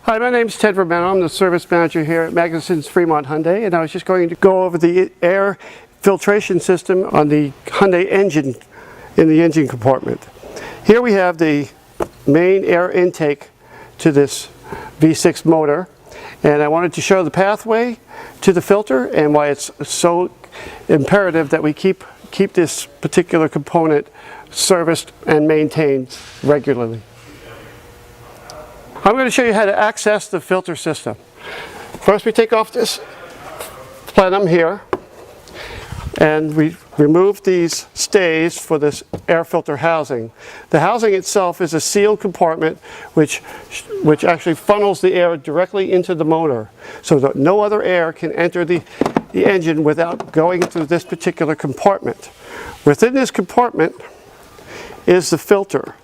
Hi, my name is Ted Romano. I'm the service manager here at Magnussen's Fremont Hyundai, and I was just going to go over the air filtration system on the Hyundai engine in the engine compartment. Here we have the main air intake to this V6 motor, and I wanted to show the pathway to the filter and why it's so imperative that we keep this particular component serviced and maintained regularly. I'm going to show you how to access the filter system. First, we take off this plenum here and we remove these stays for this air filter housing. The housing itself is a sealed compartment which actually funnels the air directly into the motor so that no other air can enter the engine without going through this particular compartment. Within this compartment is the filter.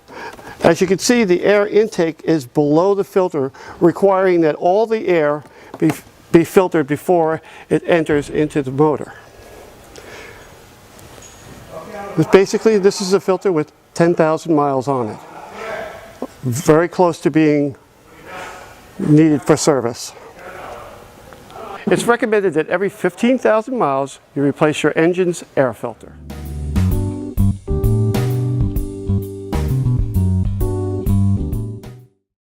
As you can see, the air intake is below the filter, requiring that all the air be filtered before it enters into the motor. Basically, this is a filter with 10,000 miles on it. Very close to being needed for service. It's recommended that every 15,000 miles you replace your engine's air filter.